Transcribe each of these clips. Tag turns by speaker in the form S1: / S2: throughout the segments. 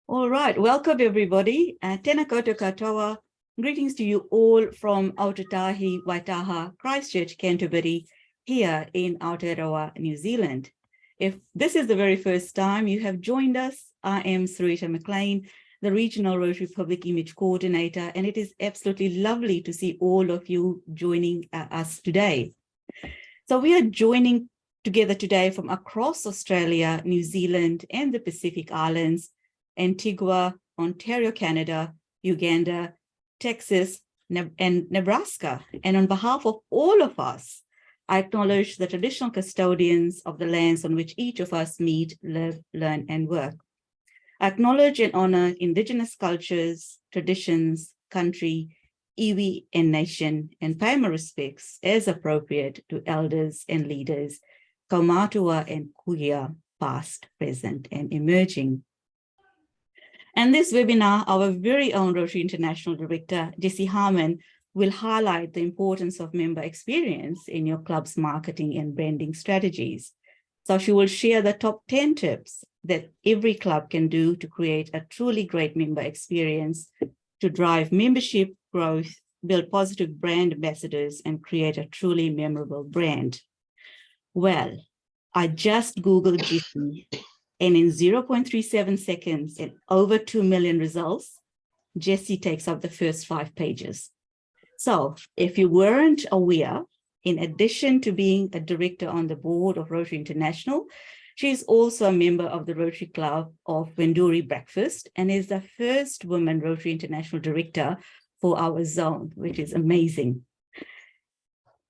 S1: All right, welcome everybody. Tēnā koutou katoa. Greetings to you all from Aotearoa, Waitaha, Christchurch, Canterbury, here in Aotearoa, New Zealand. If this is the very first time you have joined us, I am Sarita McLean, the Regional Rotary Public Image Coordinator, and it is absolutely lovely to see all of you joining us today. So we are joining together today from across Australia, New Zealand, and the Pacific Islands, Antigua, Ontario, Canada, Uganda, Texas, and Nebraska. And on behalf of all of us, I acknowledge the traditional custodians of the lands on which each of us meet, live, learn, and work. I acknowledge and honor Indigenous cultures, traditions, country, iwi, and nation, and pay my respects as appropriate to elders and leaders, kaumatua and kuia, past, present, and emerging. And this webinar, our very own Rotary International Director, Jessie Harman, will highlight the importance of member experience in your club's marketing and branding strategies. So she will share the top 10 tips that every club can do to create a truly great member experience, to drive membership growth, build positive brand ambassadors, and create a truly memorable brand. Well, I just Googled Jessie, and in 0.37 seconds and over 2 million results, Jessie takes up the first 5 pages. So if you weren't aware, in addition to being a director on the board of Rotary International, she is also a member of the Rotary Club of Wendouree Breakfast and is the first woman Rotary International director for our zone, which is amazing.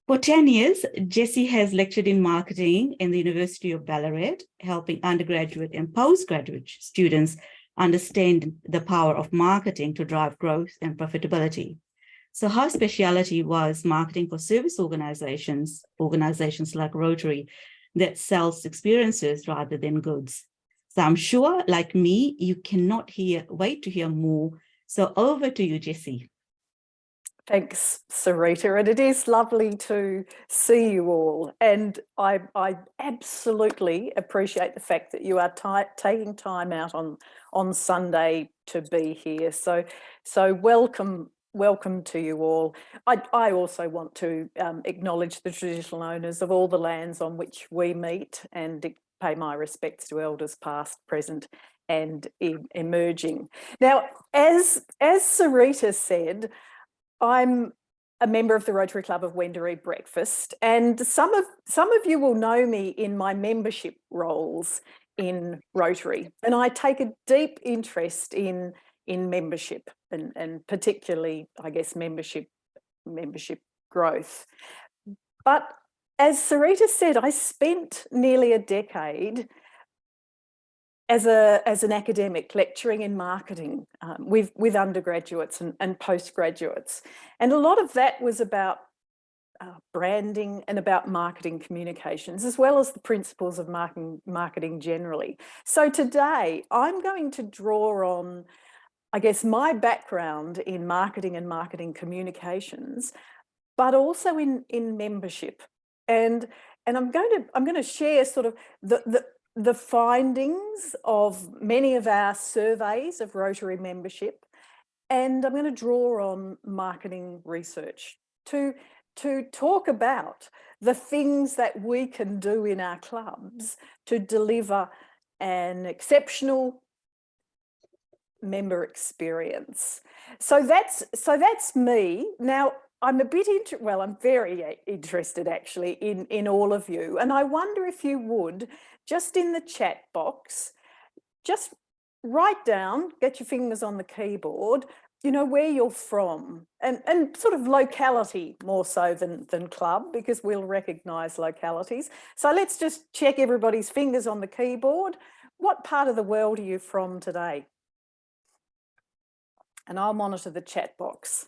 S1: For 10 years, Jessie has lectured in marketing in the University of Ballarat, helping undergraduate and postgraduate students understand the power of marketing to drive growth and profitability. So her specialty was marketing for service organizations like Rotary, that sells experiences rather than goods. So I'm sure, like me, you cannot wait to hear more. So over to you, Jessie.
S2: Thanks, Sarita, and it is lovely to see you all. And I absolutely appreciate the fact that you are taking time out on Sunday to be here. So welcome to you all. I also want to acknowledge the traditional owners of all the lands on which we meet and pay my respects to elders past, present, and emerging. Now, as Sarita said, I'm a member of the Rotary Club of Wendouree Breakfast, and some of you will know me in my membership roles in Rotary, and I take a deep interest in membership and particularly, I guess, membership growth. But as Sarita said, I spent nearly a decade as an academic lecturing in marketing with undergraduates and postgraduates. And a lot of that was about branding and about marketing communications, as well as the principles of marketing generally. So today I'm going to draw on, I guess, my background in marketing and marketing communications, but also in membership. And I'm going to share sort of the findings of many of our surveys of Rotary membership, and I'm going to draw on marketing research to talk about the things that we can do in our clubs to deliver an exceptional member experience. So that's me. Now, I'm I'm very interested actually in all of you, and I wonder if you would, just in the chat box, just write down, get your fingers on the keyboard, you know, where you're from and sort of locality more so than club, because we'll recognise localities. So let's just check everybody's fingers on the keyboard. What part of the world are you from today? And I'll monitor the chat box.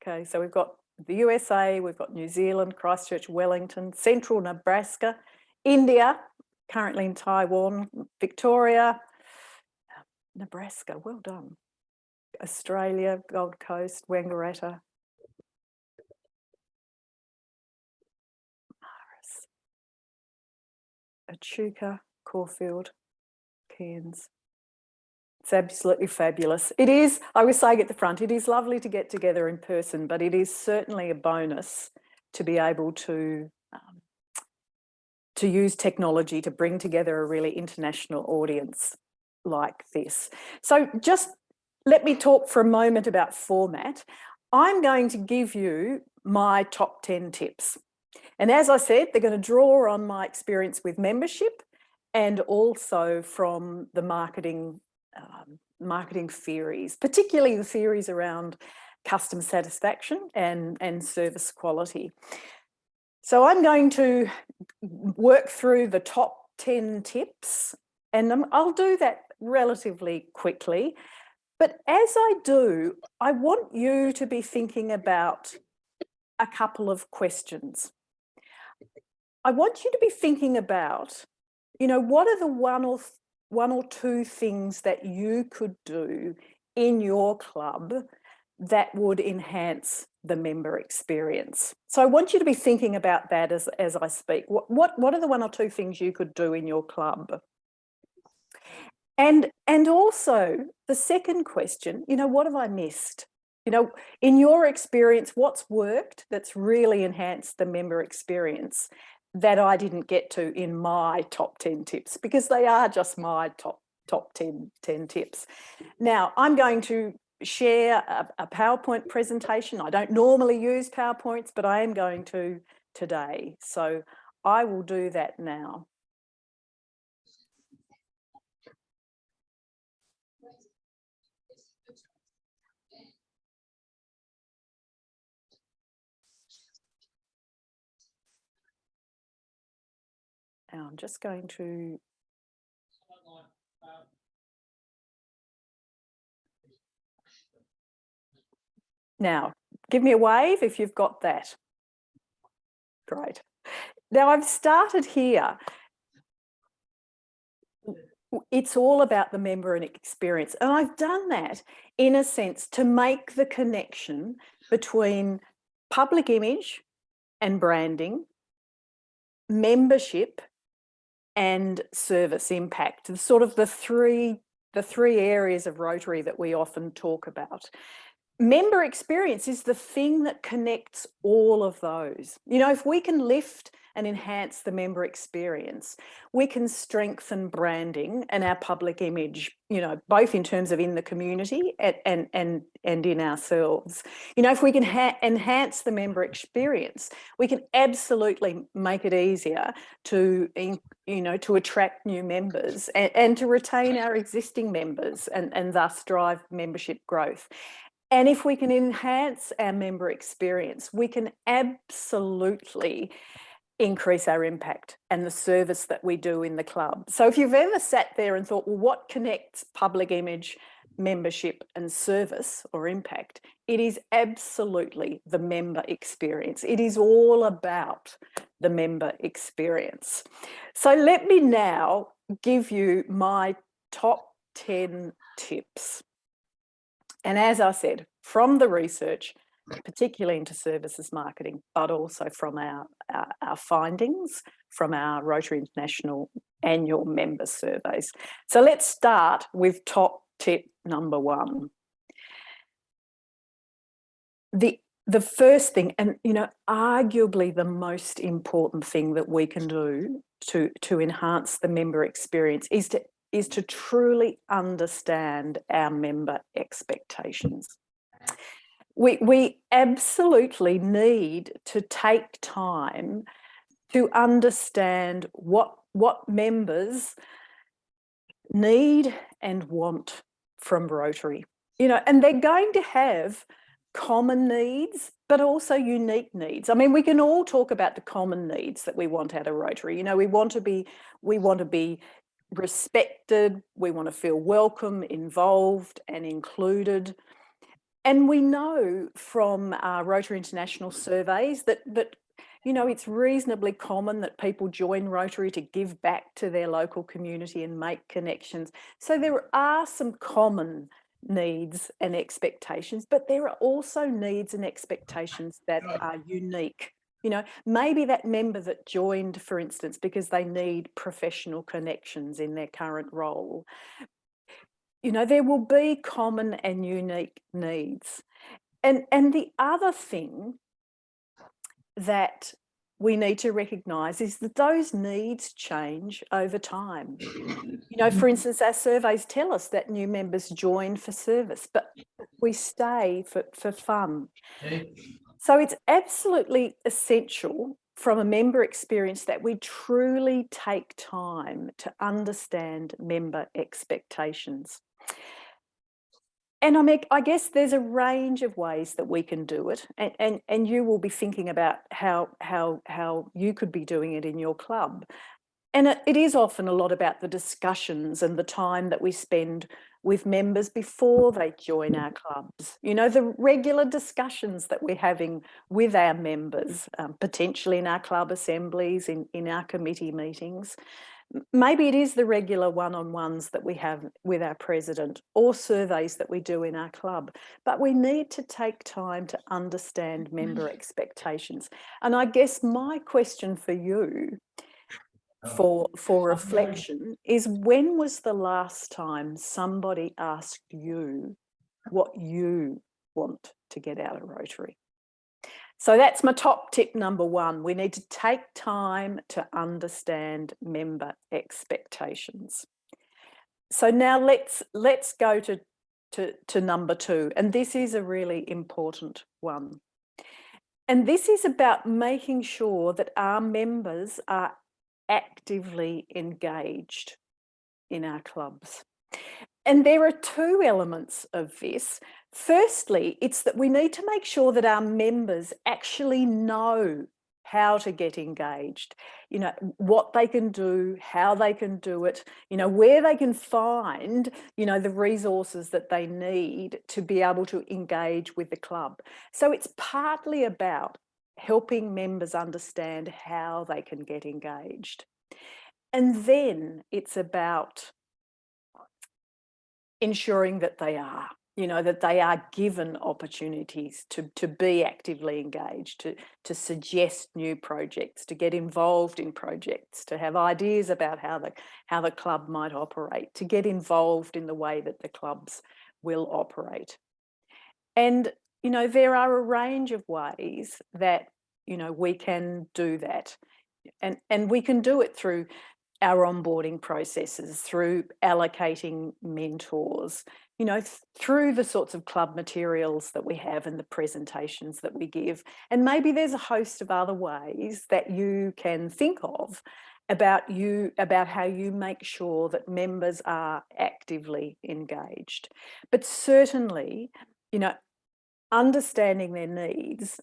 S2: Okay, so we've got the USA, we've got New Zealand, Christchurch, Wellington, Central Nebraska, India, currently in Taiwan, Victoria, Nebraska, well done. Australia, Gold Coast, Wangaratta, Echuca, Caulfield, Cairns. It's absolutely fabulous. It is, I was saying at the front, it is lovely to get together in person, but it is certainly a bonus to be able to use technology to bring together a really international audience like this. So just let me talk for a moment about format. I'm going to give you my top 10 tips. And as I said, they're going to draw on my experience with membership and also from the marketing theories, particularly the theories around customer satisfaction and service quality. So I'm going to work through the top 10 tips, and I'll do that relatively quickly. But as I do, I want you to be thinking about a couple of questions. I want you to be thinking about, what are the one or two things that you could do in your club that would enhance the member experience. So I want you to be thinking about that as I speak. What are the one or two things you could do in your club? And also the second question, what have I missed? In your experience, what's worked that's really enhanced the member experience that I didn't get to in my top 10 tips, because they are just my top 10 tips. Now, I'm going to share a PowerPoint presentation. I don't normally use PowerPoints, but I am going to today. So I will do that now. Now I'm just going to now give me a wave if you've got that. Great. Now I've started here. It's all about the member and experience. And I've done that in a sense to make the connection between public image and branding, membership and service impact, sort of the three areas of Rotary that we often talk about. Member experience is the thing that connects all of those. If we can lift and enhance the member experience, we can strengthen branding and our public image, both in terms of in the community and in ourselves. If we can enhance the member experience, we can absolutely make it easier to attract new members and to retain our existing members and thus drive membership growth. And if we can enhance our member experience, we can absolutely increase our impact and the service that we do in the club. So if you've ever sat there and thought, well, what connects public image, membership and service or impact? It is absolutely the member experience. It is all about the member experience. So let me now give you my top 10 tips. And as I said, from the research, particularly into services marketing, but also from our findings from our Rotary International annual member surveys. So let's start with top tip number 1. The first thing, and arguably the most important thing that we can do to enhance the member experience is to truly understand our member expectations. We absolutely need to take time to understand what members need and want from Rotary. And they're going to have common needs, but also unique needs. I mean, we can all talk about the common needs that we want out of Rotary. We want to be respected, we want to feel welcome, involved and included. And we know from our Rotary International surveys that it's reasonably common that people join Rotary to give back to their local community and make connections. So there are some common needs and expectations, but there are also needs and expectations that are unique. You know, maybe that member that joined, for instance, because they need professional connections in their current role. You know, there will be common and unique needs. And the other thing that we need to recognise is that those needs change over time. You know, for instance, our surveys tell us that new members join for service, but we stay for fun. So it's absolutely essential from a member experience that we truly take time to understand member expectations. And I guess there's a range of ways that we can do it, and you will be thinking about how you could be doing it in your club. And it is often a lot about the discussions and the time that we spend with members before they join our clubs. You know, the regular discussions that we're having with our members, potentially in our club assemblies, in our committee meetings. Maybe it is the regular one-on-ones that we have with our president or surveys that we do in our club, but we need to take time to understand member expectations. And I guess my question for you for reflection is, when was the last time somebody asked you what you want to get out of Rotary? So that's my top tip number one. We need to take time to understand member expectations. So now let's go to number two, and this is a really important one. And this is about making sure that our members are actively engaged in our clubs. And there are two elements of this. Firstly, it's that we need to make sure that our members actually know how to get engaged, you know, what they can do, how they can do it, you know, where they can find, you know, the resources that they need to be able to engage with the club. So it's partly about helping members understand how they can get engaged. And then it's about ensuring that they are, you know, that they are given opportunities to be actively engaged, to suggest new projects, to get involved in projects, to have ideas about how the club might operate, to get involved in the way that the clubs will operate. And, you know, there are a range of ways that, you know, we can do that. And we can do it through our onboarding processes, through allocating mentors, you know, through the sorts of club materials that we have and the presentations that we give. And maybe there's a host of other ways that you can think of about how you make sure that members are actively engaged. But certainly, you know, understanding their needs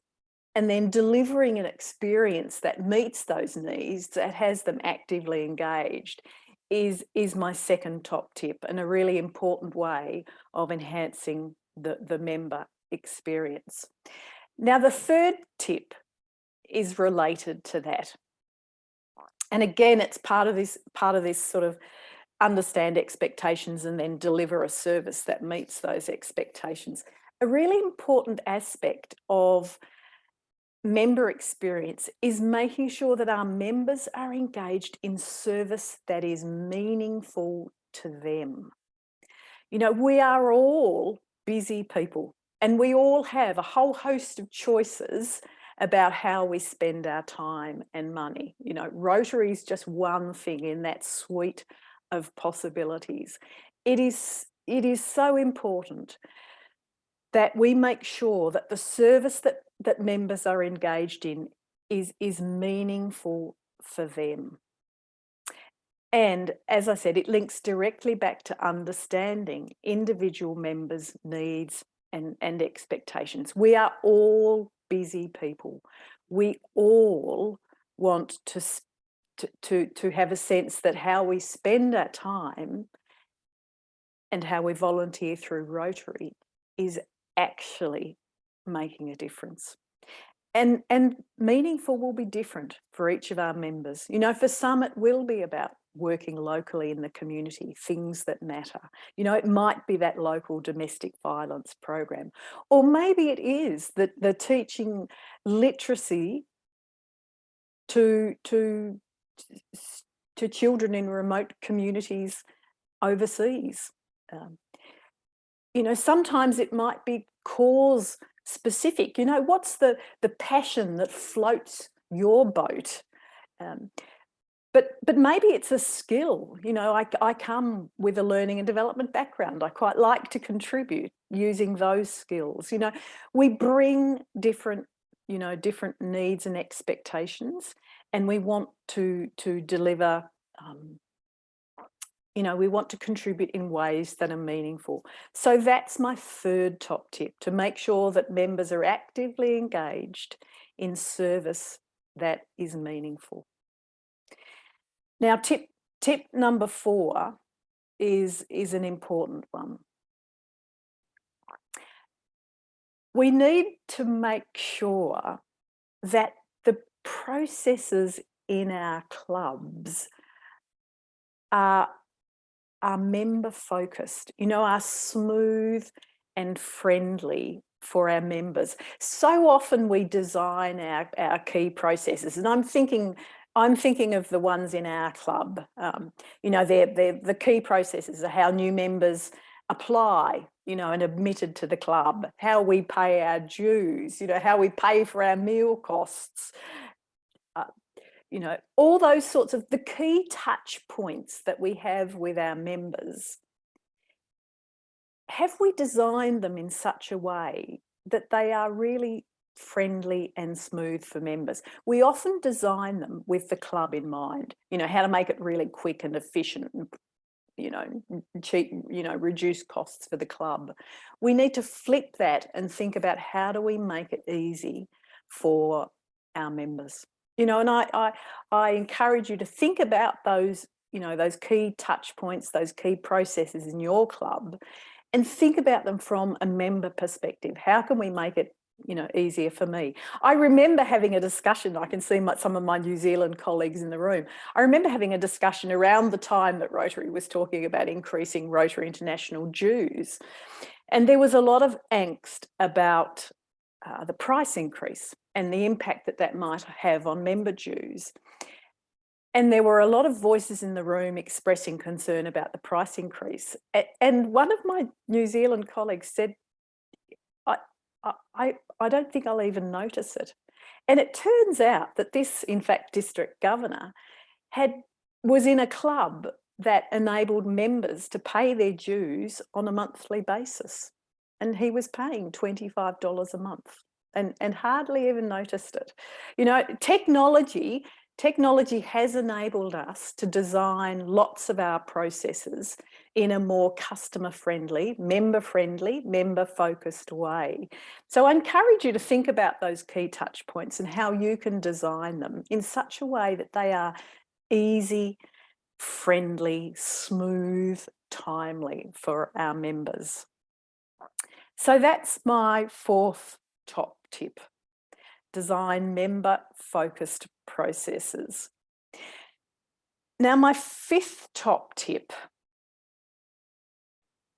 S2: and then delivering an experience that meets those needs, that has them actively engaged, is my second top tip, and a really important way of enhancing the member experience. Now, the third tip is related to that. And again, it's part of this sort of understand expectations and then deliver a service that meets those expectations. A really important aspect of member experience is making sure that our members are engaged in service that is meaningful to them. You know, we are all busy people and we all have a whole host of choices about how we spend our time and money. You know, Rotary is just one thing in that suite of possibilities. It is so important that we make sure that the service that members are engaged in is meaningful for them. And as I said, it links directly back to understanding individual members' needs and expectations. We are all busy people. We all want to have a sense that how we spend our time and how we volunteer through Rotary is actually making a difference. And meaningful will be different for each of our members. You know, for some it will be about working locally in the community, things that matter. You know, it might be that local domestic violence program, or maybe it is the teaching literacy to children in remote communities overseas. You know, sometimes it might be cause specific. You know, what's the passion that floats your boat? But maybe it's a skill. You know, I come with a learning and development background. I quite like to contribute using those skills. You know, we bring different, you know, different needs and expectations, and we want to deliver, you know, we want to contribute in ways that are meaningful. So that's my third top tip, to make sure that members are actively engaged in service that is meaningful. Now, tip number 4 is an important one. We need to make sure that the processes in our clubs are member focused, you know, are smooth and friendly for our members. So often we design our key processes, and I'm thinking of the ones in our club. You know, the key processes are how new members apply, you know, and admitted to the club, how we pay our dues, you know, how we pay for our meal costs, you know, all those sorts of the key touch points that we have with our members. Have we designed them in such a way that they are really friendly and smooth for members? We often design them with the club in mind, you know, how to make it really quick and efficient and, you know, cheap, you know, reduce costs for the club. We need to flip that and think about how do we make it easy for our members. You know, and I encourage you to think about those, you know, those key touch points, those key processes in your club, and think about them from a member perspective. How can we make it, you know, easier for me? I remember having a discussion. I can see some of my New Zealand colleagues in the room. I remember having a discussion around the time that Rotary was talking about increasing Rotary International dues, and there was a lot of angst about the price increase and the impact that that might have on member dues. And there were a lot of voices in the room expressing concern about the price increase. And one of my New Zealand colleagues said, I don't think I'll even notice it. And it turns out that this, in fact, district governor was in a club that enabled members to pay their dues on a monthly basis. And he was paying $25 a month and hardly even noticed it. You know, technology has enabled us to design lots of our processes in a more customer-friendly, member-focused way. So I encourage you to think about those key touch points and how you can design them in such a way that they are easy, friendly, smooth, timely for our members. So that's my 4th top tip. Design member-focused processes. Now, my 5th top tip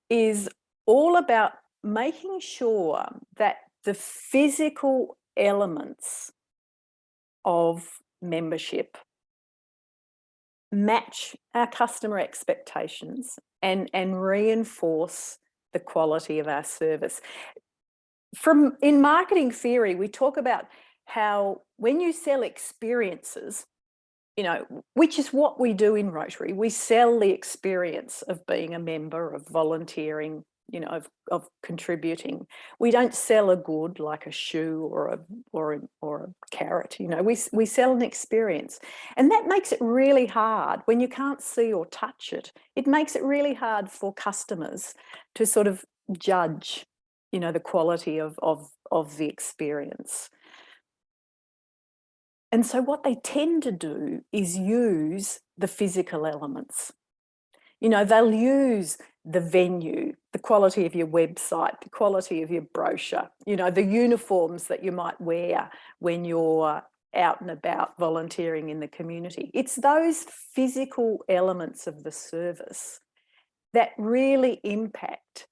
S2: is all about making sure that the physical elements of membership match our customer expectations and reinforce the quality of our service. In marketing theory, we talk about how when you sell experiences, you know, which is what we do in Rotary, we sell the experience of being a member, of volunteering, you know, of contributing. We don't sell a good like a shoe or a carrot. You know, we sell an experience, and that makes it really hard when you can't see or touch it. It makes it really hard for customers to sort of judge, you know, the quality of the experience. And so what they tend to do is use the physical elements. You know, they'll use the venue, the quality of your website, the quality of your brochure, you know, the uniforms that you might wear when you're out and about volunteering in the community. It's those physical elements of the service that really impact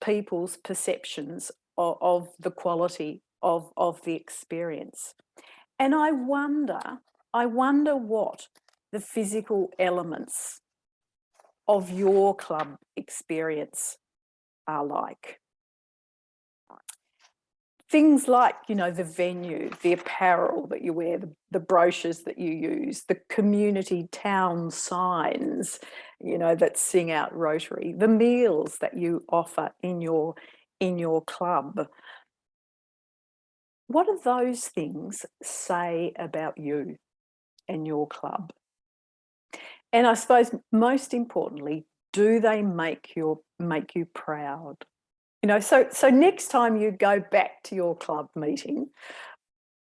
S2: people's perceptions of the quality of the experience. And I wonder what the physical elements of your club experience are like. Things like, you know, the venue, the apparel that you wear, the brochures that you use, the community town signs, you know, that sing out Rotary, the meals that you offer in your club. What do those things say about you and your club? And I suppose most importantly, do they make you proud? You know, so next time you go back to your club meeting,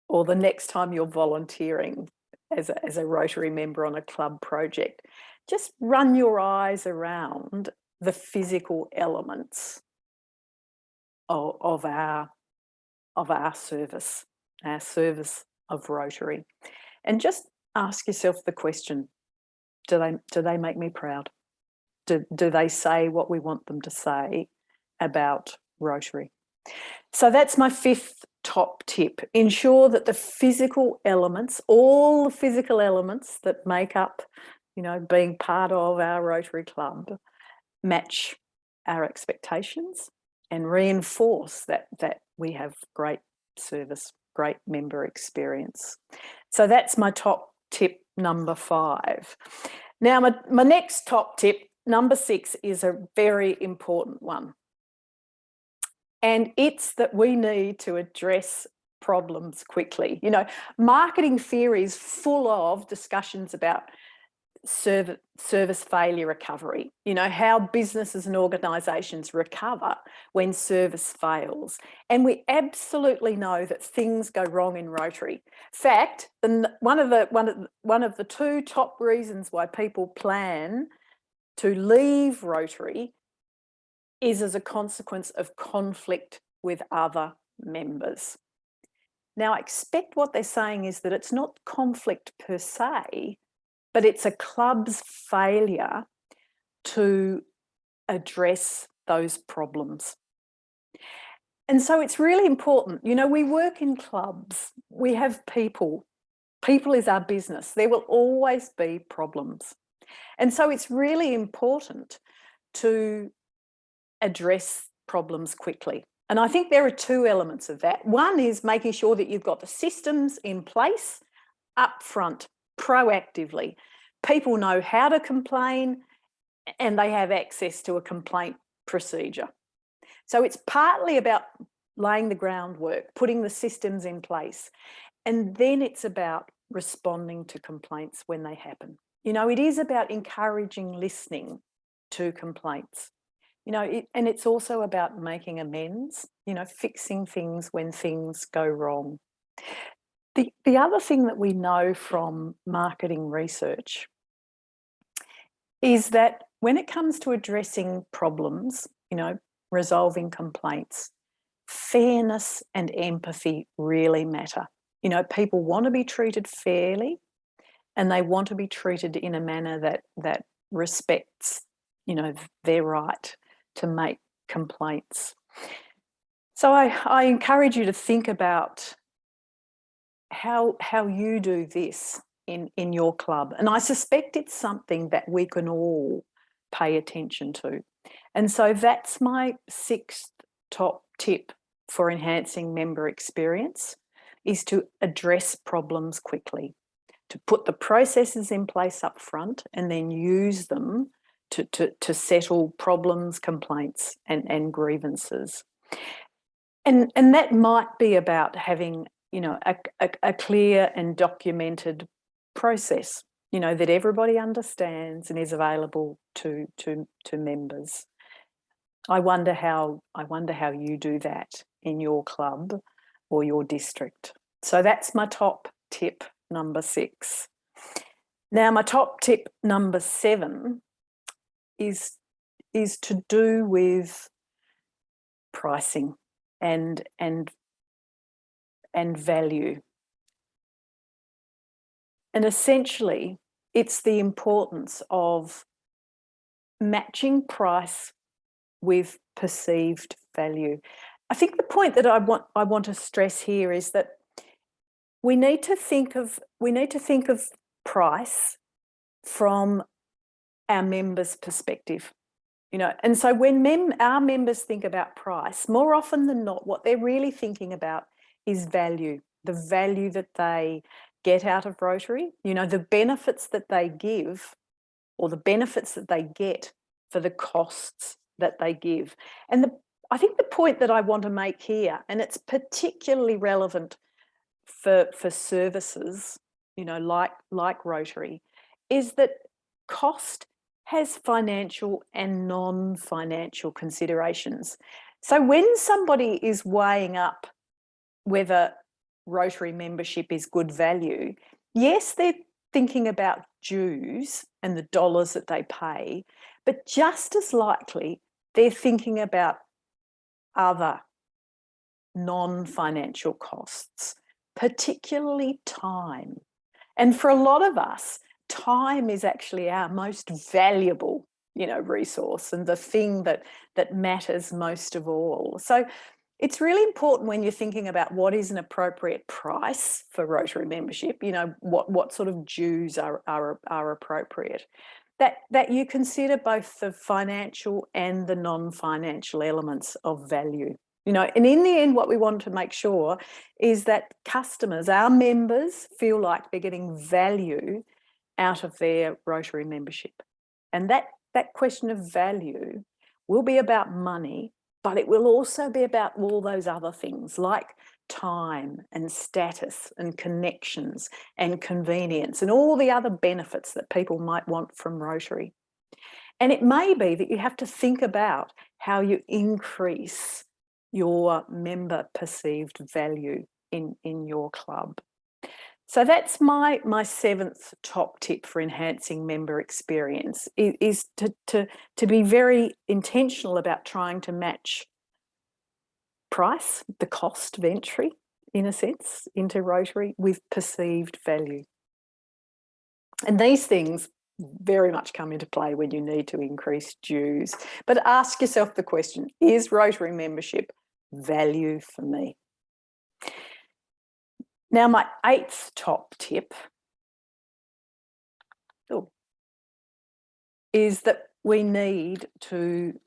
S2: or the next time you're volunteering as a Rotary member on a club project, just run your eyes around the physical elements of our service of Rotary, and just ask yourself the question: do they make me proud? Do they say what we want them to say about Rotary? So that's my 5th top tip. Ensure that the physical elements, all the physical elements that make up, you know, being part of our Rotary Club, match our expectations and reinforce that we have great service, great member experience. So that's my top tip number 5. Now, my next top tip, number 6, is a very important one. And it's that we need to address problems quickly. You know, marketing theory is full of discussions about service failure recovery, you know, how businesses and organisations recover when service fails. And we absolutely know that things go wrong in Rotary. In fact, one of the 2 top reasons why people plan to leave Rotary is as a consequence of conflict with other members. Now, I expect what they're saying is that it's not conflict per se, but it's a club's failure to address those problems. And so it's really important. You know, we work in clubs, we have people. People is our business. There will always be problems. And so it's really important to address problems quickly. And I think there are 2 elements of that. One is making sure that you've got the systems in place up front, proactively. People know how to complain and they have access to a complaint procedure. So it's partly about laying the groundwork, putting the systems in place, and then it's about responding to complaints when they happen. You know, it is about encouraging listening to complaints. You know, and it's also about making amends, you know, fixing things when things go wrong. The other thing that we know from marketing research is that when it comes to addressing problems, you know, resolving complaints, fairness and empathy really matter. You know, people want to be treated fairly and they want to be treated in a manner that respects, you know, their right to make complaints. So I encourage you to think about how you do this in your club. And I suspect it's something that we can all pay attention to. And so that's my 6th top tip for enhancing member experience, is to address problems quickly, to put the processes in place up front and then use them to settle problems, complaints and grievances. And that might be about having, you know, a clear and documented process, you know, that everybody understands and is available to members. I wonder how you do that in your club or your district. So that's my top tip number 6. Now, my top tip number 7 is to do with pricing and value. And essentially, it's the importance of matching price with perceived value. I think the point that I want to stress here is that we need to think of price from our members' perspective. You know, and so when our members think about price, more often than not, what they're really thinking about is value, the value that they get out of Rotary, you know, the benefits that they give or the benefits that they get for the costs that they give. And I think the point that I want to make here, and it's particularly relevant for services, you know, like Rotary, is that cost has financial and non-financial considerations. So when somebody is weighing up whether Rotary membership is good value, yes, they're thinking about dues and the dollars that they pay, but just as likely they're thinking about other non-financial costs, particularly time. And for a lot of us, time is actually our most valuable, you know, resource and the thing that matters most of all. So it's really important when you're thinking about what is an appropriate price for Rotary membership, you know, what sort of dues are appropriate, that you consider both the financial and the non-financial elements of value. You know, and in the end, what we want to make sure is that customers, our members, feel like they're getting value out of their Rotary membership. And that question of value will be about money, but it will also be about all those other things like time and status and connections and convenience and all the other benefits that people might want from Rotary. And it may be that you have to think about how you increase your member perceived value in your club. So that's my seventh top tip for enhancing member experience is to be very intentional about trying to match price, the cost of entry, in a sense, into Rotary with perceived value. And these things very much come into play when you need to increase dues. But ask yourself the question, is Rotary membership value for me? Now, my eighth top tip is that we need to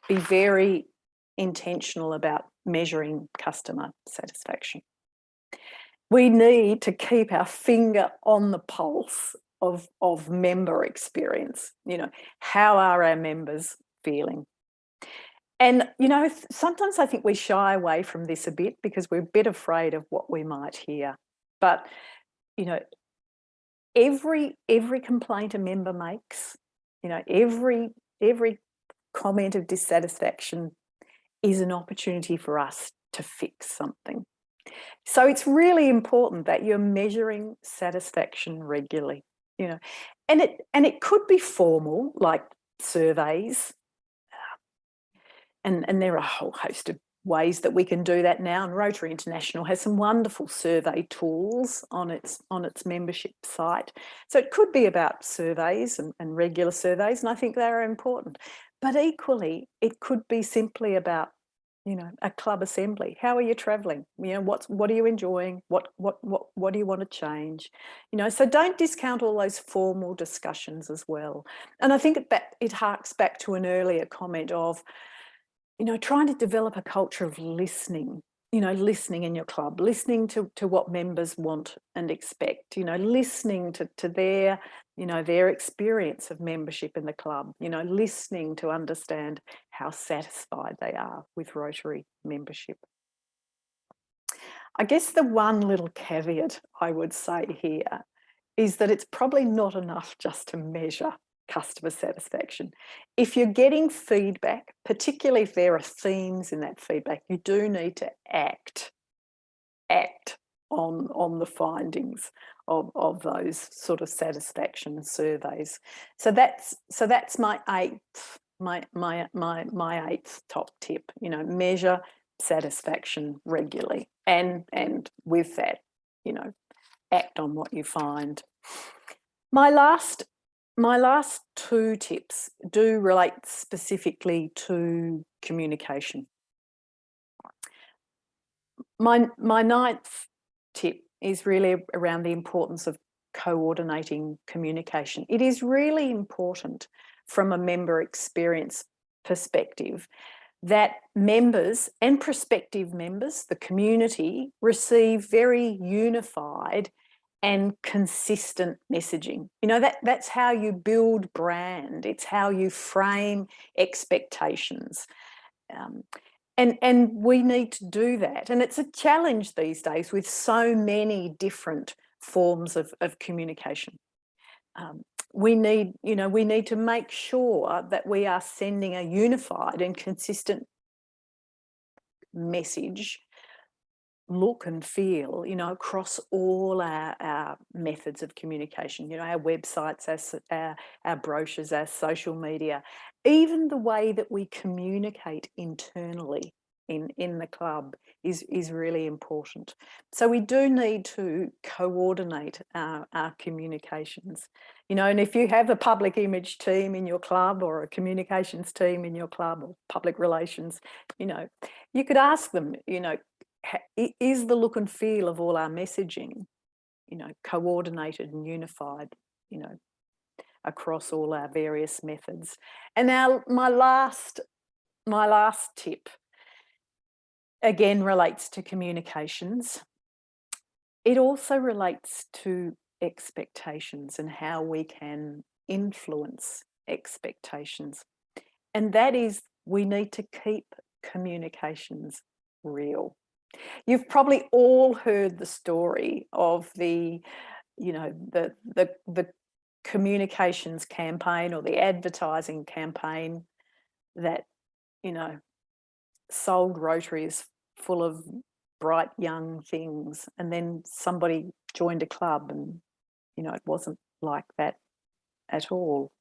S2: be very intentional about measuring customer satisfaction. We need to keep our finger on the pulse of member experience. You know, how are our members feeling? And, you know, sometimes I think we shy away from this a bit because we're a bit afraid of what we might hear. But, you know, every complaint a member makes, you know, every comment of dissatisfaction is an opportunity for us to fix something. So it's really important that you're measuring satisfaction regularly, you know, and it could be formal, like surveys. And there are a whole host of ways that we can do that now. And Rotary International has some wonderful survey tools on its membership site. So it could be about surveys and regular surveys, and I think they're important. But equally, it could be simply about, you know, a club assembly. How are you travelling? You know, what are you enjoying? What do you want to change? You know, so don't discount all those formal discussions as well. And I think it harks back to an earlier comment of, you know, trying to develop a culture of listening, you know, listening in your club, listening to what members want and expect, you know, listening to their, you know, their experience of membership in the club, you know, listening to understand how satisfied they are with Rotary membership. I guess the one little caveat I would say here is that it's probably not enough just to measure customer satisfaction. If you're getting feedback, particularly if there are themes in that feedback, you do need to act on the findings of those sort of satisfaction surveys. So that's my eighth top tip. You know, measure satisfaction regularly, and with that, you know, act on what you find. My last two tips do relate specifically to communication. My ninth tip is really around the importance of coordinating communication. It is really important from a member experience perspective that members and prospective members, the community, receive very unified and consistent messaging. You know, that's how you build brand. It's how you frame expectations. And we need to do that. And it's a challenge these days with so many different forms of communication. We need to make sure that we are sending a unified and consistent message, look and feel, you know, across all our methods of communication, you know, our websites, our brochures, our social media, even the way that we communicate internally in the club is really important. So we do need to coordinate our communications, you know, and if you have a public image team in your club or a communications team in your club or public relations, you know, you could ask them, you know, is the look and feel of all our messaging, you know, coordinated and unified, you know, across all our various methods. And now my last tip again relates to communications. It also relates to expectations and how we can influence expectations. And that is, we need to keep communications real. You've probably all heard the story of the communications campaign or the advertising campaign that, you know, sold Rotary as full of bright young things, and then somebody joined a club and, you know, it wasn't like that at all.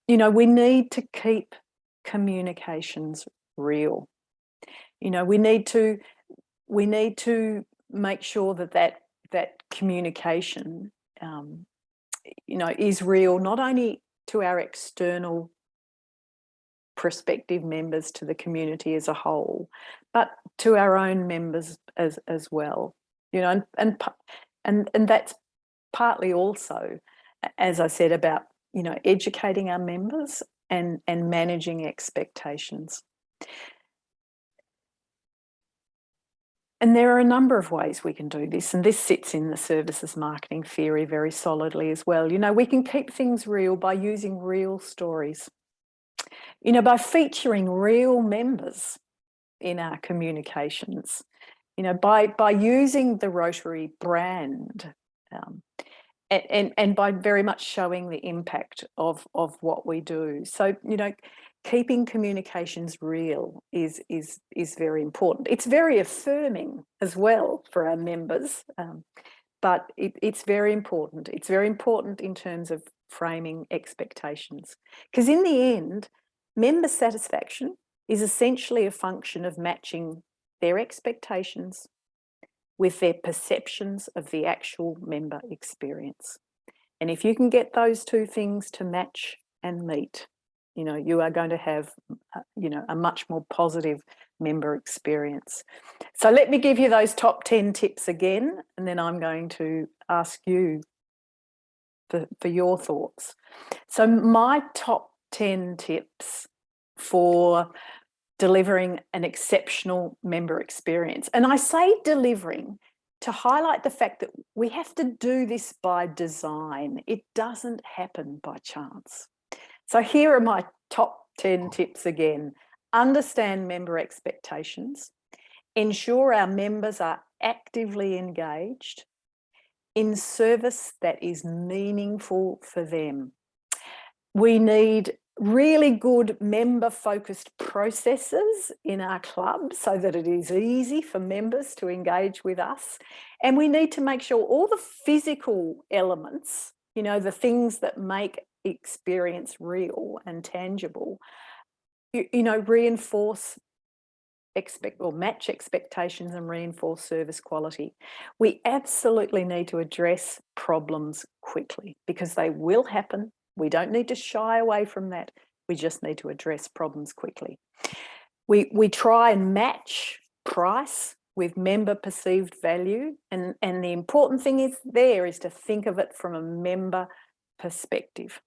S2: You know, we need to keep communications real. You know, we need to make sure that communication, you know, is real, not only to our external prospective members, to the community as a whole, but to our own members as well. You know, and that's partly also, as I said, about, you know, educating our members and managing expectations. And there are a number of ways we can do this, and this sits in the services marketing theory very solidly as well. You know, we can keep things real by using real stories, you know, by featuring real members in our communications, you know, by using the Rotary brand, and by very much showing the impact of what we do. So, you know, keeping communications real is very important. It's very affirming as well for our members, but it's very important. It's very important in terms of framing expectations, because in the end, member satisfaction is essentially a function of matching their expectations with their perceptions of the actual member experience. And if you can get those two things to match and meet, you know, you are going to have, you know, a much more positive member experience. So let me give you those top 10 tips again, and then I'm going to ask you for your thoughts. So my top 10 tips for delivering an exceptional member experience. And I say delivering to highlight the fact that we have to do this by design. It doesn't happen by chance. So here are my top 10 tips again. Understand member expectations. Ensure our members are actively engaged in service that is meaningful for them. We need really good member-focused processes in our club so that it is easy for members to engage with us. And we need to make sure all the physical elements, you know, the things that make experience real and tangible, you know, reinforce match expectations and reinforce service quality. We absolutely need to address problems quickly, because they will happen. We don't need to shy away from that. We just need to address problems quickly. We try and match price with member perceived value. And the important thing is to think of it from a member perspective.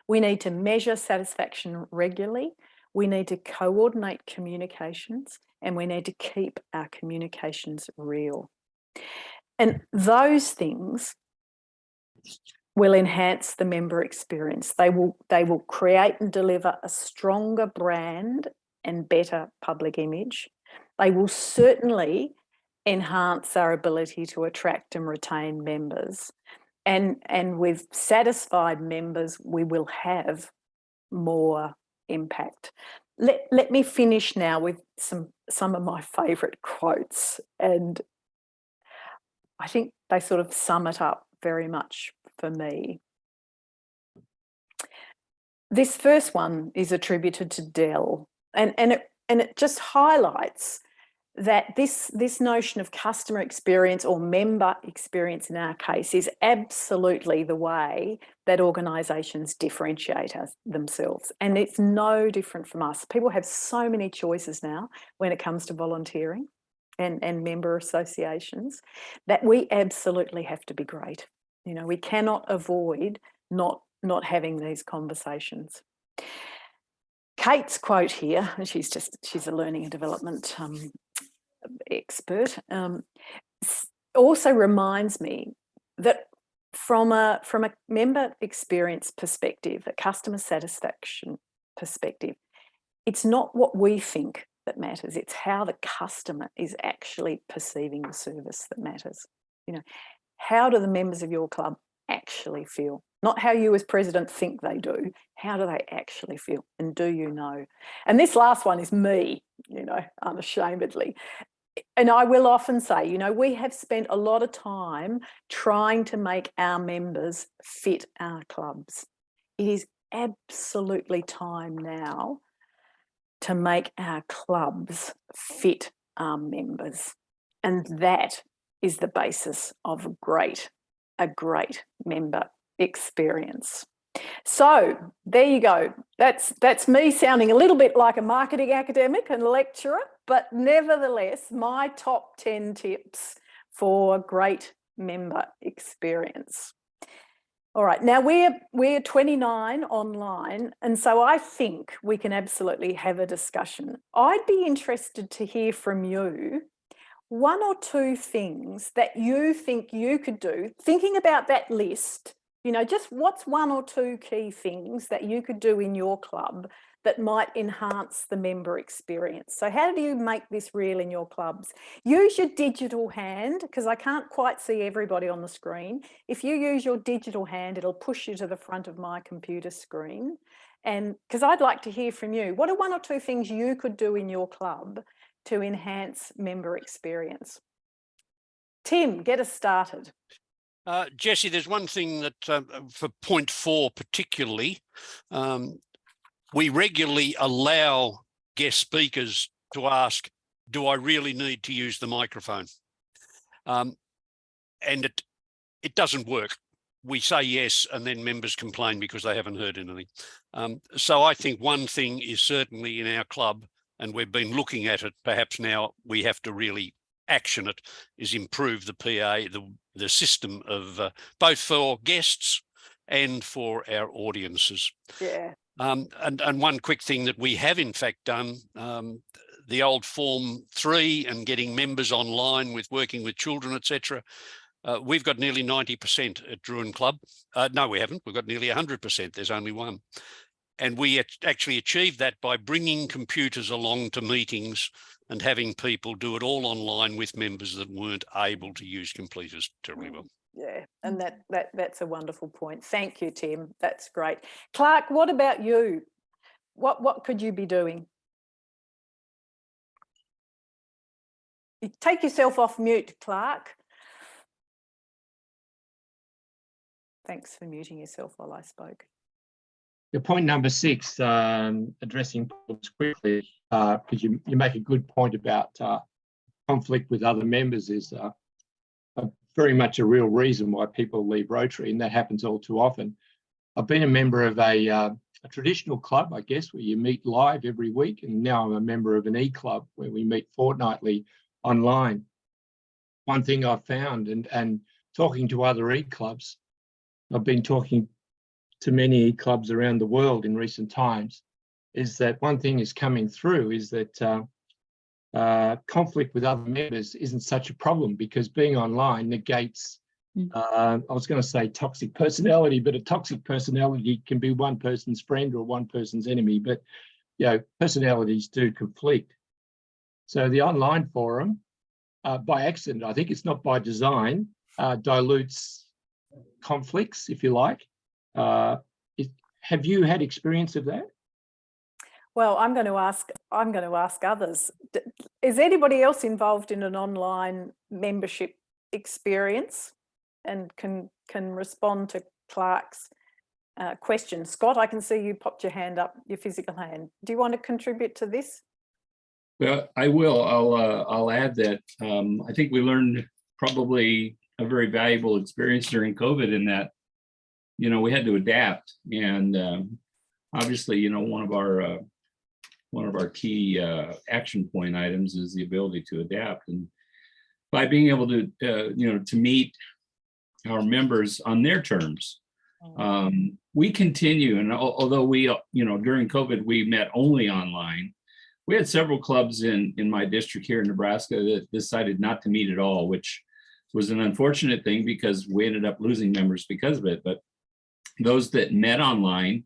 S2: We need to measure satisfaction regularly. We need to coordinate communications, and we need to keep our communications real. And those things will enhance the member experience. They will create and deliver a stronger brand and better public image. They will certainly enhance our ability to attract and retain members. And with satisfied members, we will have more impact. Let me finish now with some of my favourite quotes, and I think they sort of sum it up very much for me. This first one is attributed to Dell, and it just highlights that this notion of customer experience, or member experience in our case, is absolutely the way that organisations differentiate themselves. And it's no different from us. People have so many choices now when it comes to volunteering and member associations, that we absolutely have to be great. You know, we cannot avoid not having these conversations. Kate's quote here, and she's a learning and development expert, also reminds me that from a member experience perspective, a customer satisfaction perspective, it's not what we think that matters, it's how the customer is actually perceiving the service that matters. You know, how do the members of your club actually feel? Not how you as president think they do, how do they actually feel? And do you know? And this last one is me, you know, unashamedly. And I will often say, you know, we have spent a lot of time trying to make our members fit our clubs. It is absolutely time now to make our clubs fit our members. And that is the basis of a great member experience. So there you go. That's me sounding a little bit like a marketing academic and lecturer, but nevertheless, my top 10 tips for great member experience. All right, now we're 29 online, and so I think we can absolutely have a discussion. I'd be interested to hear from you one or two things that you think you could do, thinking about that list. You know, just what's one or two key things that you could do in your club that might enhance the member experience? So how do you make this real in your clubs? Use your digital hand, because I can't quite see everybody on the screen. If you use your digital hand, it'll push you to the front of my computer screen. And because I'd like to hear from you, what are one or two things you could do in your club to enhance member experience? Tim, get us started.
S3: Jessie, there's one thing that for point 4 particularly, we regularly allow guest speakers to ask, do I really need to use the microphone? And it doesn't work. We say yes, and then members complain because they haven't heard anything. So I think one thing is certainly in our club, and we've been looking at it, perhaps now we have to really action it, is improve the PA, the system of both for guests and for our audiences.
S2: Yeah.
S3: And one quick thing that we have in fact done, the old Form 3 and getting members online with working with children, etc. We've got nearly 90% at Druin Club. No, we haven't. We've got nearly 100%. There's only one. And we actually achieved that by bringing computers along to meetings and having people do it all online with members that weren't able to use computers terribly well.
S2: Yeah, and that's a wonderful point. Thank you, Tim. That's great. Clark, what about you? What could you be doing? You take yourself off mute, Clark. Thanks for muting yourself while I spoke.
S4: Your point number 6, addressing problems quickly, because you make a good point about conflict with other members is very much a real reason why people leave Rotary, and that happens all too often. I've been a member of a traditional club, I guess, where you meet live every week, and now I'm a member of an e-club where we meet fortnightly online. One thing I've found, and talking to other e-clubs, I've been talking to many e-clubs around the world in recent times, is that one thing is coming through is that conflict with other members isn't such a problem, because being online negates, I was going to say toxic personality, but a toxic personality can be one person's friend or one person's enemy, but you know, personalities do conflict. So the online forum, by accident, I think it's not by design, dilutes conflicts, if you like. Have you had experience of that?
S2: Well, I'm going to ask others. Is anybody else involved in an online membership experience and can respond to Clark's question? Scott, I can see you popped your hand up, your physical hand. Do you want to contribute to this?
S5: Well, I will. I'll add that I think we learned probably a very valuable experience during COVID in that, you know, we had to adapt, and obviously, you know, one of our key action point items is the ability to adapt, and by being able to you know, to meet our members on their terms, we continue. And although we, you know, during COVID we met only online, we had several clubs in my district here in Nebraska that decided not to meet at all, which was an unfortunate thing because we ended up losing members because of it. But those that met online,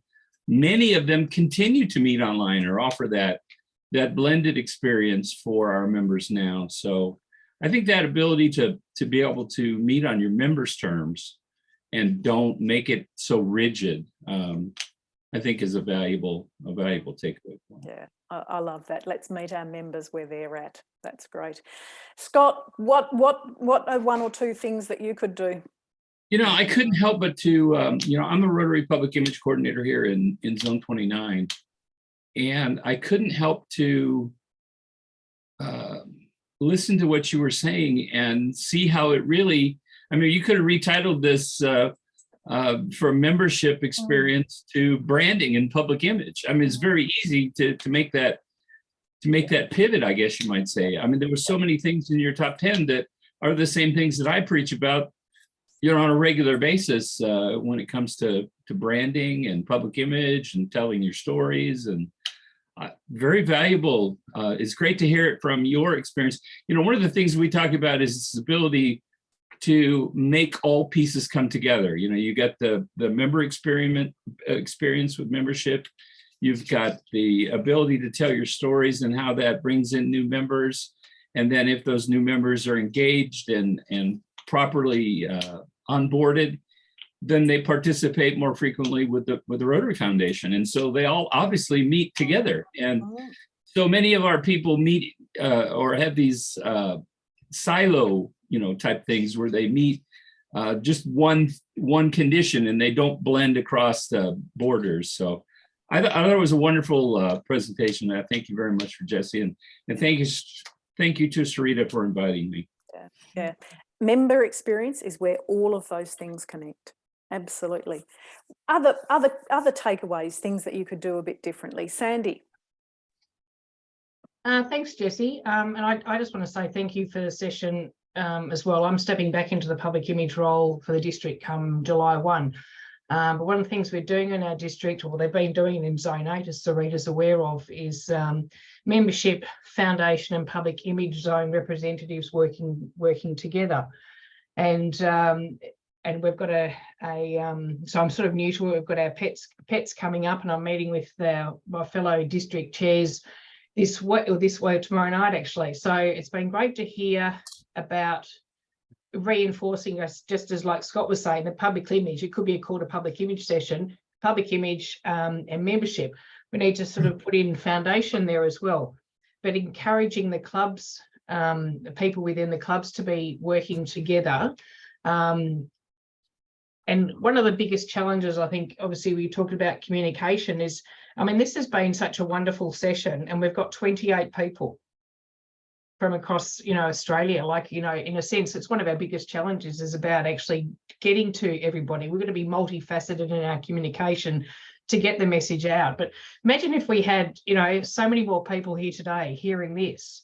S5: many of them continue to meet online or offer that blended experience for our members now. So I think that ability to be able to meet on your members' terms and don't make it so rigid, I think is a valuable takeaway.
S2: Yeah, I love that. Let's meet our members where they're at. That's great. Scott, what are one or two things that you could do?
S5: You know, I couldn't help but to, you know, I'm a Rotary Public Image Coordinator here in Zone 29, and I couldn't help to listen to what you were saying and see how it really, I mean, you could have retitled this from membership experience to branding and public image. I mean, it's very easy to make that pivot, I guess you might say. I mean, there were so many things in your top 10 that are the same things that I preach about, you know, on a regular basis when it comes to branding and public image and telling your stories, and very valuable. It's great to hear it from your experience. You know, one of the things we talk about is this ability to make all pieces come together. You know, you got the member experience with membership. You've got the ability to tell your stories and how that brings in new members. And then if those new members are engaged and properly onboarded, then they participate more frequently with the Rotary Foundation. And so they all obviously meet together. And so many of our people meet or have these silo, you know, type things where they meet just one condition and they don't blend across the borders. So I thought it was a wonderful presentation. I thank you very much for Jessie, and thank you to Sarita for inviting me.
S2: Yeah. Member experience is where all of those things connect. Absolutely. Other takeaways, things that you could do a bit differently. Sandy.
S6: Thanks, Jessie. And I just want to say thank you for the session as well. I'm stepping back into the public image role for the district come July 1. But one of the things we're doing in our district, or they've been doing in Zone 8, as Sarita's aware of, is membership, foundation and public image zone representatives working together. And we've got so I'm sort of new to it. We've got our pets coming up, and I'm meeting with my fellow district chairs this way tomorrow night, actually. So it's been great to hear about reinforcing us, just as like Scott was saying, the public image. It could be called a public image session, public image and membership. We need to sort of put in foundation there as well, but encouraging the clubs, the people within the clubs to be working together. And one of the biggest challenges, I think, obviously we talked about communication, is, I mean, this has been such a wonderful session, and we've got 28 people from across, you know, Australia. Like, you know, in a sense, it's one of our biggest challenges is about actually getting to everybody. We're going to be multifaceted in our communication to get the message out. But imagine if we had, you know, so many more people here today hearing this.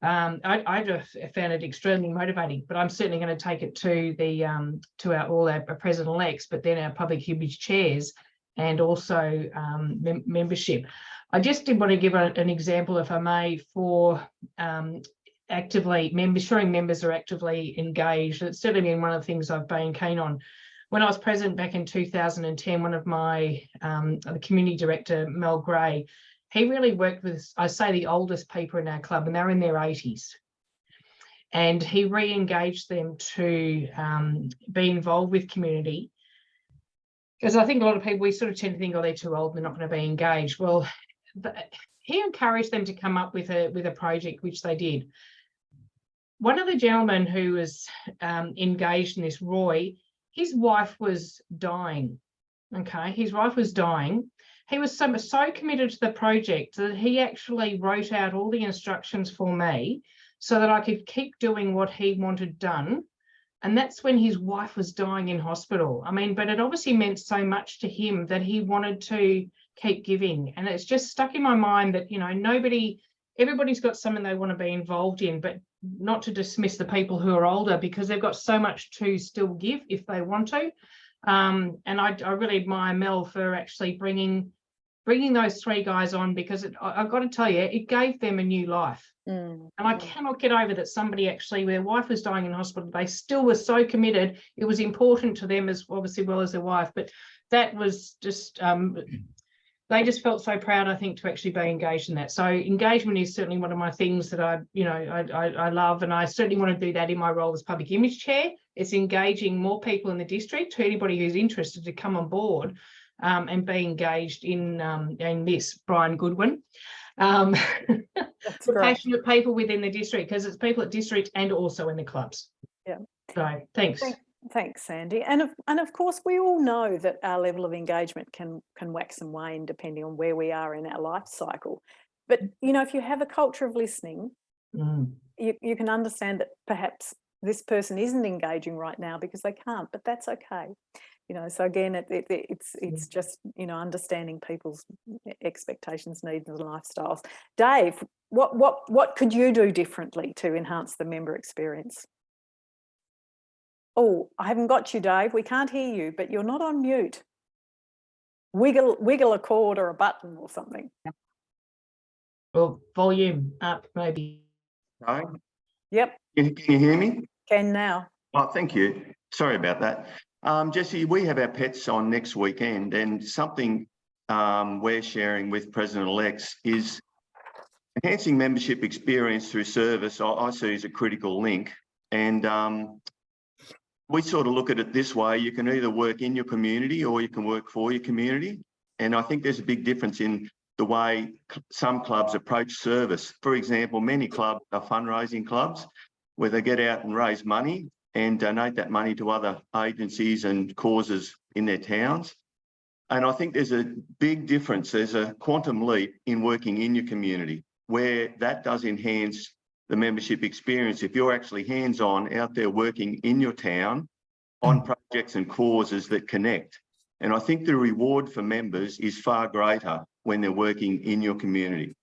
S6: I just found it extremely motivating, but I'm certainly going to take it to the to all our president-elects, but then our public image chairs and also membership. I just did want to give an example, if I may, for actively ensuring members are actively engaged. It's certainly been one of the things I've been keen on. When I was president back in 2010, one of my the community director, Mel Gray, he really worked with, I say, the oldest people in our club, and they're in their 80s. And he re-engaged them to be involved with community. Because I think a lot of people, we sort of tend to think, oh, they're too old, they're not going to be engaged. Well, he encouraged them to come up with a project, which they did. One of the gentlemen who was engaged in this, Roy, his wife was dying. Okay, his wife was dying. He was so committed to the project that he actually wrote out all the instructions for me so that I could keep doing what he wanted done. And that's when his wife was dying in hospital. I mean, but it obviously meant so much to him that he wanted to keep giving. And it's just stuck in my mind that, you know, everybody's got something they want to be involved in, but not to dismiss the people who are older, because they've got so much to still give if they want to. And I really admire Mel for actually bringing those three guys on, because I've got to tell you, it gave them a new life. And I cannot get over that somebody actually, their wife was dying in hospital, they still were so committed. It was important to them as obviously well as their wife, but that was just, they just felt so proud, I think, to actually be engaged in that. So engagement is certainly one of my things that I love, and I certainly want to do that in my role as public image chair. It's engaging more people in the district, to anybody who's interested to come on board and be engaged in this, Brian Goodwin. For passionate people within the district, because it's people at district and also in the clubs. Yeah. So thanks.
S2: Thanks, Sandy. And of course, we all know that our level of engagement can wax and wane depending on where we are in our life cycle. But, you know, if you have a culture of listening, you can understand that perhaps this person isn't engaging right now because they can't, but that's okay. You know, so again, it's just, you know, understanding people's expectations, needs and lifestyles. Dave, what could you do differently to enhance the member experience? Oh, I haven't got you, Dave. We can't hear you, but you're not on mute. Wiggle a cord or a button or something.
S6: Well, volume up, maybe.
S7: No?
S2: Yep.
S7: Can you hear me?
S2: Can now.
S7: Oh, thank you. Sorry about that. Jessie, we have our pets on next weekend, and something we're sharing with President-elects is enhancing membership experience through service. I see as a critical link, and we sort of look at it this way: you can either work in your community or you can work for your community. And I think there's a big difference in the way some clubs approach service. For example, many clubs are fundraising clubs where they get out and raise money and donate that money to other agencies and causes in their towns. And I think there's a big difference. There's a quantum leap in working in your community, where that does enhance the membership experience if you're actually hands-on out there working in your town on projects and causes that connect. And I think the reward for members is far greater when they're working in your community.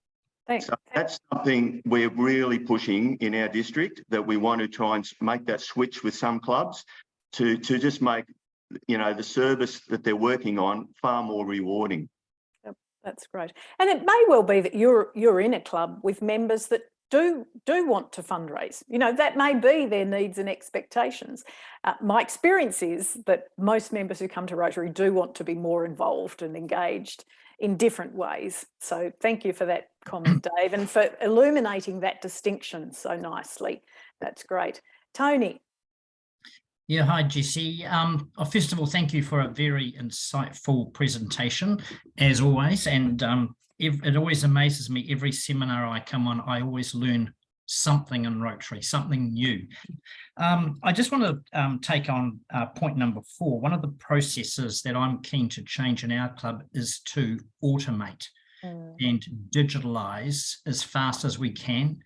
S2: Thanks.
S7: So that's something we're really pushing in our district, that we want to try and make that switch with some clubs to just make, you know, the service that they're working on far more rewarding.
S2: Yep, that's great. And it may well be that you're in a club with members that do want to fundraise. You know, that may be their needs and expectations. My experience is that most members who come to Rotary do want to be more involved and engaged in different ways. So thank you for that comment, Dave, and for illuminating that distinction so nicely. That's great. Tony.
S8: Yeah, hi, Jessie. First of all, thank you for a very insightful presentation, as always. And it always amazes me, every seminar I come on, I always learn something in Rotary, something new. I just want to take on point number 4. One of the processes that I'm keen to change in our club is to automate and digitalize as fast as we can.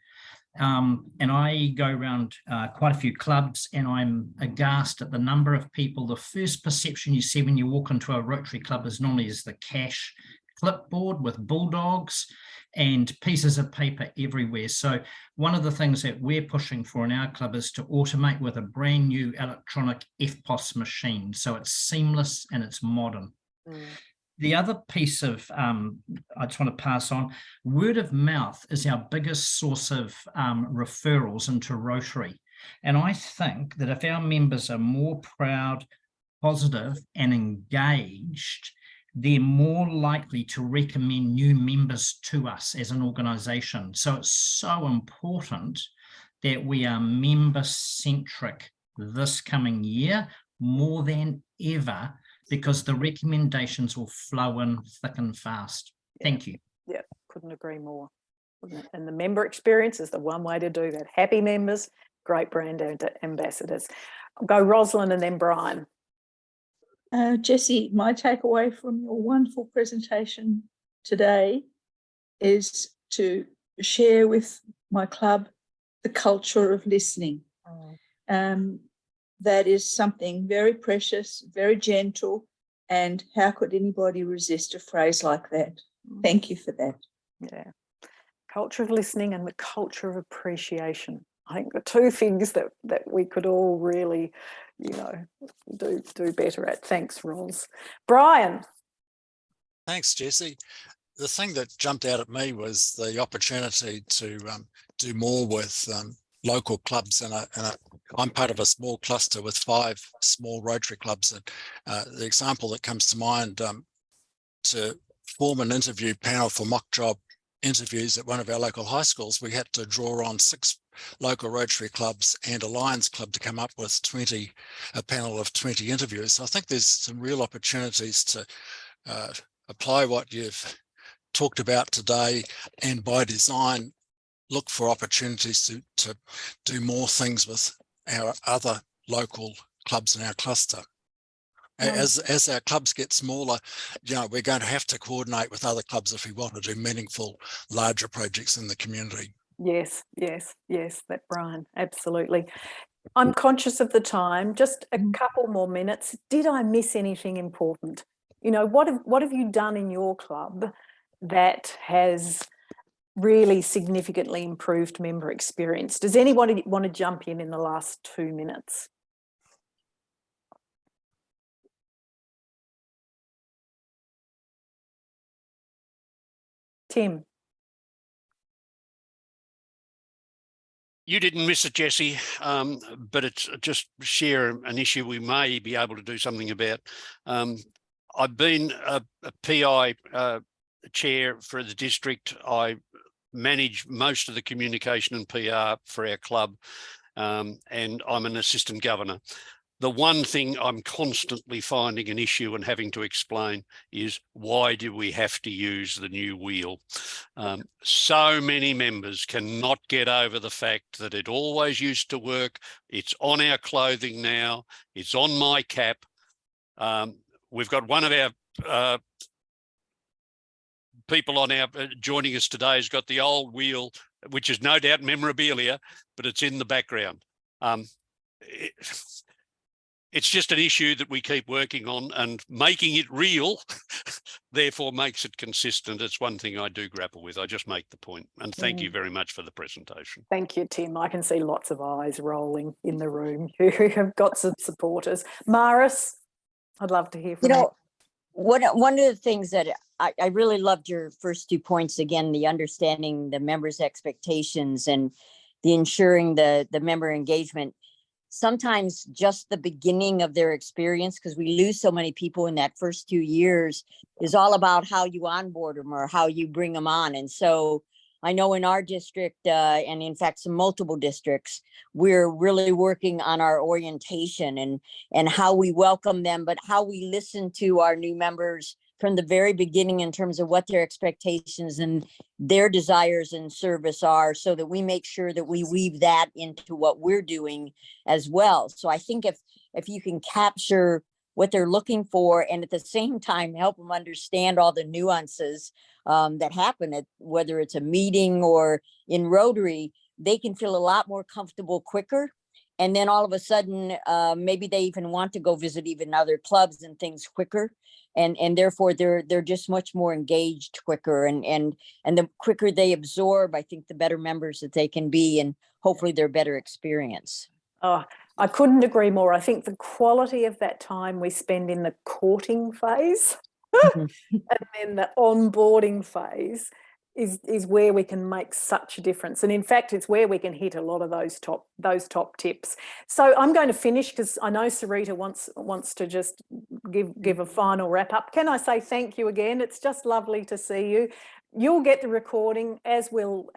S8: And I go around quite a few clubs, and I'm aghast at the number of people. The first perception you see when you walk into a Rotary club is normally the cash clipboard with bulldogs and pieces of paper everywhere. So one of the things that we're pushing for in our club is to automate with a brand new electronic FPOS machine. So it's seamless and it's modern. The other piece of, I just want to pass on, word of mouth is our biggest source of referrals into Rotary. And I think that if our members are more proud, positive and engaged, they're more likely to recommend new members to us as an organisation. So it's so important that we are member-centric this coming year more than ever, because the recommendations will flow in thick and fast. Thank you.
S2: Yeah, couldn't agree more. And the member experience is the one way to do that. Happy members, great brand ambassadors. I'll go Rosalind and then Brian.
S9: Jessie, my takeaway from your wonderful presentation today is to share with my club the culture of listening. That is something very precious, very gentle, and how could anybody resist a phrase like that? Thank you for that.
S2: Yeah, culture of listening and the culture of appreciation. I think the two things that we could all really, do better at. Thanks, Ros. Brian.
S10: Thanks, Jessie. The thing that jumped out at me was the opportunity to do more with local clubs, and I'm part of a small cluster with 5 small Rotary clubs. And the example that comes to mind, to form an interview panel for mock job interviews at one of our local high schools, we had to draw on 6 local Rotary clubs and a Lions club to come up with a panel of 20 interviewers. So I think there's some real opportunities to apply what you've talked about today, and by design look for opportunities to do more things with our other local clubs in our cluster. As our clubs get smaller, we're going to have to coordinate with other clubs if we want to do meaningful, larger projects in the community. Yes,
S2: that Brian, absolutely. I'm conscious of the time, just a couple more minutes. Did I miss anything important? What have you done in your club that has really significantly improved member experience? Does anybody want to jump in the last 2 minutes? Tim.
S3: You didn't miss it, Jessie, but it's just share an issue we may be able to do something about. I've been a PI chair for the district. I manage most of the communication and PR for our club, and I'm an assistant governor. The one thing I'm constantly finding an issue and having to explain is, why do we have to use the new wheel? So many members cannot get over the fact that it always used to work. It's on our clothing now. It's on my cap. We've got one of our people on our joining us today has got the old wheel, which is no doubt memorabilia, but it's in the background. It's just an issue that we keep working on, and making it real therefore makes it consistent. It's one thing I do grapple with. I just make the point. And thank you very much for the presentation.
S2: Thank you, Tim. I can see lots of eyes rolling in the room who have got some supporters. Maris, I'd love to hear from you.
S11: One of the things that I really loved your first 2 points, again, the understanding the members' expectations and the ensuring the member engagement. Sometimes just the beginning of their experience, because we lose so many people in that first 2 years, is all about how you onboard them or how you bring them on. And so I know in our district, and in fact, some multiple districts, we're really working on our orientation and how we welcome them, but how we listen to our new members from the very beginning in terms of what their expectations and their desires in service are, so that we make sure that we weave that into what we're doing as well. So I think if you can capture what they're looking for and at the same time help them understand all the nuances that happen at whether it's a meeting or in Rotary, they can feel a lot more comfortable quicker. And then all of a sudden, maybe they even want to go visit even other clubs and things quicker. and therefore they're just much more engaged quicker, and the quicker they absorb, I think the better members that they can be, and hopefully their better experience.
S2: Oh, I couldn't agree more. I think the quality of that time we spend in the courting phase and then the onboarding phase is where we can make such a difference. And in fact, it's where we can hit a lot of those top tips. So I'm going to finish because I know Sarita wants to just give a final wrap up. Can I say thank you again? It's just lovely to see you. You'll get the recording, as will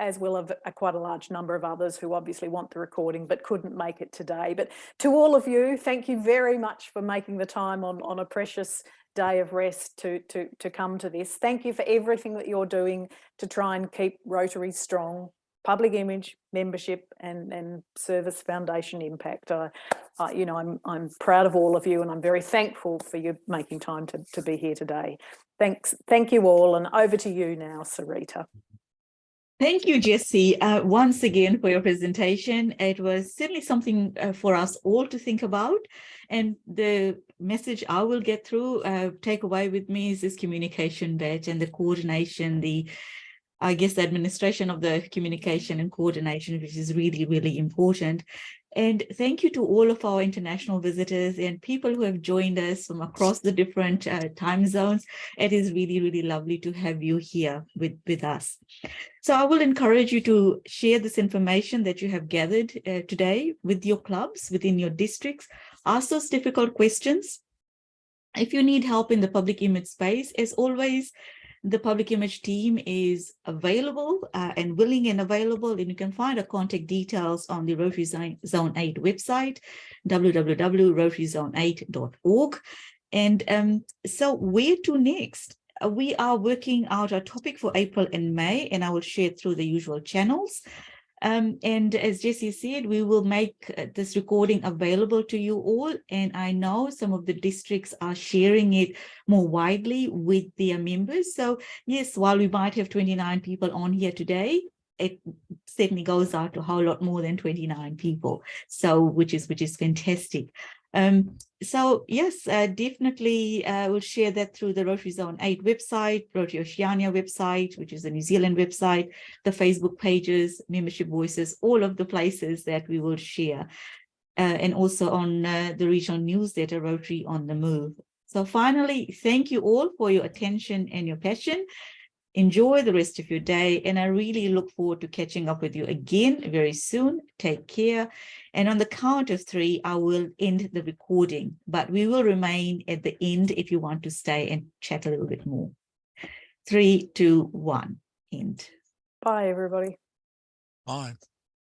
S2: quite a large number of others who obviously want the recording but couldn't make it today. But to all of you, thank you very much for making the time on a precious day of rest to come to this. Thank you for everything that you're doing to try and keep Rotary strong, public image, membership, and service foundation impact. You know, I'm proud of all of you, and I'm very thankful for you making time to be here today. Thanks. Thank you all, and over to you now, Sarita.
S1: Thank you, Jessie, once again for your presentation. It was certainly something for us all to think about. And the message I will get through, take away with me is this communication bit and the coordination, I guess the administration of the communication and coordination, which is really, really important. And thank you to all of our international visitors and people who have joined us from across the different time zones. It is really, really lovely to have you here with us. So I will encourage you to share this information that you have gathered today with your clubs within your districts. Ask those difficult questions. If you need help in the public image space, as always, the public image team is available and willing and available, and you can find our contact details on the Rotary Zone 8 website, www.rotaryzone8.org. And so where to next? We are working out a topic for April and May, and I will share it through the usual channels. And as Jessie said, we will make this recording available to you all. And I know some of the districts are sharing it more widely with their members. So yes, while we might have 29 people on here today, it certainly goes out to a whole lot more than 29 people. So which is fantastic. So yes, definitely we'll share that through the Rotary Zone 8 website, Rotary Oceania website, which is the New Zealand website, the Facebook pages, Membership Voices, all of the places that we will share. And also on the regional newsletter, Rotary on the Move. So finally, thank you all for your attention and your passion. Enjoy the rest of your day, and I really look forward to catching up with you again very soon. Take care. And on the count of 3, I will end the recording, but we will remain at the end if you want to stay and chat a little bit more. 3, 2, 1, end.
S2: Bye, everybody.
S10: Bye.